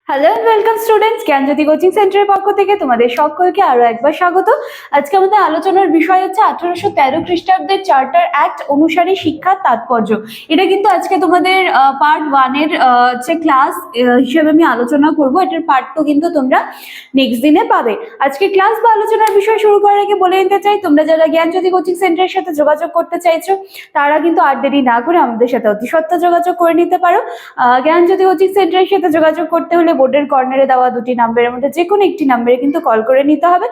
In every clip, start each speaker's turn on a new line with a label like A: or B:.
A: Hello and welcome students, Gyanjyoti coaching সেন্টারের পক্ষ থেকে তোমাদের সকলকে আরো একবার স্বাগত। আজকে আমাদের আলোচনার বিষয় হচ্ছে 1813 খ্রিস্টাব্দের চার্টার অ্যাক্ট অনুসারে শিক্ষার তাৎপর্য। এটা কিন্তু আজকে তোমাদের পার্ট 1 এর যে ক্লাস হিসেবে আমি আলোচনা করব। এটার পার্ট 2 কিন্তু তোমরা নেক্সট দিনে পাবে। আজকে ক্লাস বা আলোচনার বিষয় শুরু করার আগে বলে নিতে চাই, তোমরা যারা জ্ঞানজ্যোতি কোচিং সেন্টারের সাথে যোগাযোগ করতে চাইছো তারা কিন্তু আর দেরি না করে আমাদের সাথে অতি সত্ত্বর যোগাযোগ করে নিতে পারো। জ্ঞানজ্যোতি কোচিং সেন্টারের সাথে যোগাযোগ করতে হলে বোর্ডের কর্নারে দেওয়া দুটি নাম্বারের মধ্যে যে কোনো একটি নাম্বারে কিন্তু কল করে নিতে হবে।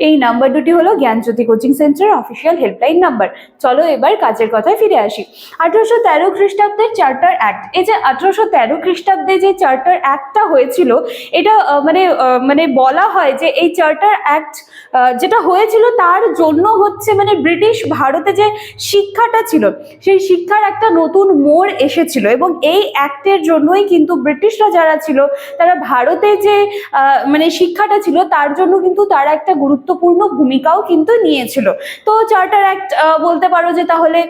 A: এই নাম্বার দুটি হলো জ্ঞানজ্যোতি কোচিং সেন্টারের অফিসিয়াল হেল্পলাইন নাম্বার। চলো এবার কাজের কথায় ফিরে আসি। 1813 খ্রিস্টাব্দের চার্টার অ্যাক্ট, এই যে 1813 খ্রিস্টাব্দে যে চার্টার অ্যাক্টটা হয়েছিল, এটা মানে বলা হয় যে এই চার্টার অ্যাক্ট যেটা হয়েছিল তার জন্য হচ্ছে মানে ব্রিটিশ ভারতে যে শিক্ষাটা ছিল সেই শিক্ষার একটা নতুন মোড় এসেছিল, এবং এই অ্যাক্টের জন্যই কিন্তু ব্রিটিশরা যারা ছিল তারা ভারতে যে মানে শিক্ষাটা ছিল তার জন্য কিন্তু তারা একটা গুরুত্বপূর্ণ ভূমিকাও কিন্তু নিয়েছিল। তো চার্টার অ্যাক্ট বলতে পারো যে তাহলে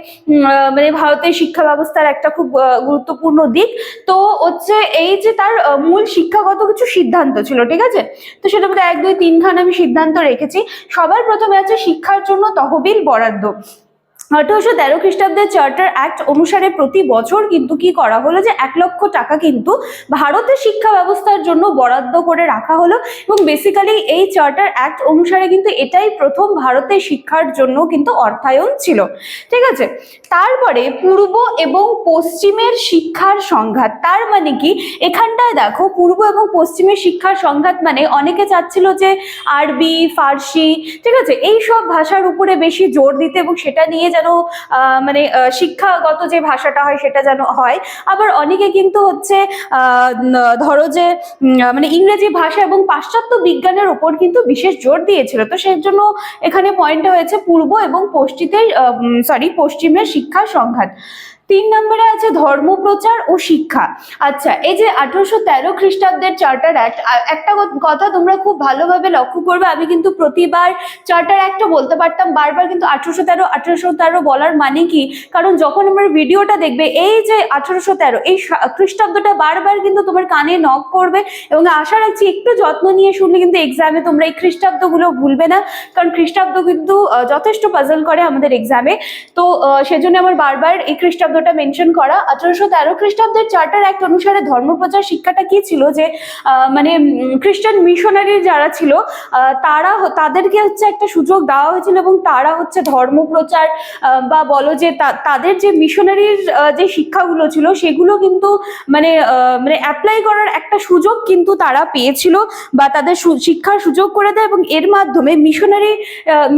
A: মানে ভারতের শিক্ষা ব্যবস্থার একটা খুব গুরুত্বপূর্ণ দিক। তো হচ্ছে এই যে তার মূল শিক্ষাগত কিছু সিদ্ধান্ত ছিল, ঠিক আছে? তো সেটা মধ্যে 1, 2, 3 খান আমি সিদ্ধান্ত রেখেছি। সবার প্রথমে আছে শিক্ষার জন্য তহবিল বরাদ্দ। 1813 খ্রিস্টাব্দের চার্টার অ্যাক্ট অনুসারে প্রতি বছর কিন্তু কি করা হলো যে 1 লক্ষ টাকা কিন্তু ভারতের শিক্ষা ব্যবস্থার জন্য বরাদ্দ করে রাখা হলো, এবং বেসিক্যালি এই চার্টার অ্যাক্ট অনুসারে কিন্তু এটাই প্রথম ভারতের শিক্ষার জন্য কিন্তু অর্থায়ন ছিল, ঠিক আছে? তারপরে পূর্ব এবং পশ্চিমের শিক্ষার সংঘাত। তার মানে কি, এখানটায় দেখো পূর্ব এবং পশ্চিমের শিক্ষার সংঘাত মানে অনেকে চাচ্ছিল যে আরবি, ফার্সি, ঠিক আছে, এই সব ভাষার উপরে বেশি জোর দিতে এবং সেটা নিয়ে যেন মানে শিক্ষাগত যে ভাষাটা হয় সেটা যেন হয়। আবার অনেকে কিন্তু হচ্ছে ধরো যে মানে ইংরেজি ভাষা এবং পাশ্চাত্য বিজ্ঞানের উপর কিন্তু বিশেষ জোর দিয়েছিল। তো সেই জন্য এখানে পয়েন্টটা হয়েছে পূর্ব এবং পশ্চিমের শিক্ষার সংঘাত। 3 নম্বরে আছে ধর্মপ্রচার ও শিক্ষা। আচ্ছা, এই যে 1813 খ্রিস্টাব্দের চার্টার অ্যাক্ট, একটা কথা তোমরা খুব ভালোভাবে লক্ষ্য করবে, আমি কিন্তু প্রতিবার চার্টার অ্যাক্টটা বলতে পারতাম, বারবার কিন্তু 1813 বলার মানে কি, কারণ যখন আমার ভিডিওটা দেখবে এই যে 1813 এই খ্রিস্টাব্দটা বারবার কিন্তু তোমার কানে নক করবে, এবং আশা রাখছি একটু যত্ন নিয়ে শুনলে কিন্তু এক্সামে তোমরা এই খ্রিস্টাব্দগুলো ভুলবে না, কারণ খ্রিস্টাব্দ কিন্তু যথেষ্ট পাজল করে আমাদের এক্সামে। তো সেজন্য আমার বারবার এই খ্রিস্টাব্দটা মেনশন করা। 1813 খ্রিস্টাব্দের চার্টার অ্যাক্ট অনুসারে ধর্মপ্রচার শিক্ষাটা কি ছিল যে মানে খ্রিস্টান মিশনারি যারা ছিল তাদেরকে হচ্ছে একটা সুযোগ দেওয়া হয়েছিল, এবং তারা হচ্ছে ধর্মপ্রচার বা বলো যে তাদের যে মিশনারির যে শিক্ষাগুলো ছিল সেগুলো কিন্তু মানে অ্যাপ্লাই করার একটা সুযোগ কিন্তু তারা পেয়েছিল, বা তাদের শিক্ষার সুযোগ করে দেয়, এবং এর মাধ্যমে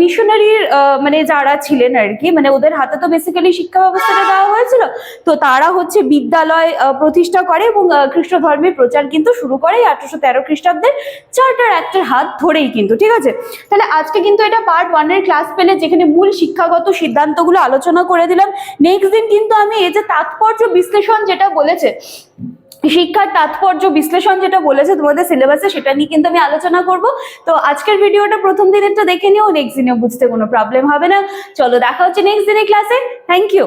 A: মিশনারির মানে যারা ছিলেন আর কি, মানে ওদের হাতে তো বেসিক্যালি শিক্ষা ব্যবস্থাটা দেওয়া হয়েছিল, তো তারা হচ্ছে বিদ্যালয় প্রতিষ্ঠা করে এবং খ্রিস্ট ধর্মের প্রচার কিন্তু শুরু করে 1813 খ্রিস্টাব্দের চার্টার অ্যাক্টের হাত ধরেই কিন্তু, ঠিক আছে? তাহলে আজকে কিন্তু এটা পার্ট 1 এর ক্লাস পেলে, যেখানে মূল শিক্ষাগত সিদ্ধান্তগুলো আলোচনা করে দিলাম। নেক্সট দিন কিন্তু আমি এই যে তাৎপর্য বিশ্লেষণ যেটা বলেছে, শিক্ষার তাৎপর্য বিশ্লেষণ যেটা বলেছে তোমাদের সিলেবাসে, সেটা নিয়ে কিন্তু আমি আলোচনা করব। তো আজকের ভিডিওটা প্রথম দিনেরটা দেখে নিও, নেক্সট দিনেও বুঝতে কোনো প্রবলেম হবে না। চলো দেখা হচ্ছে নেক্সট দিনের ক্লাসে। Thank you.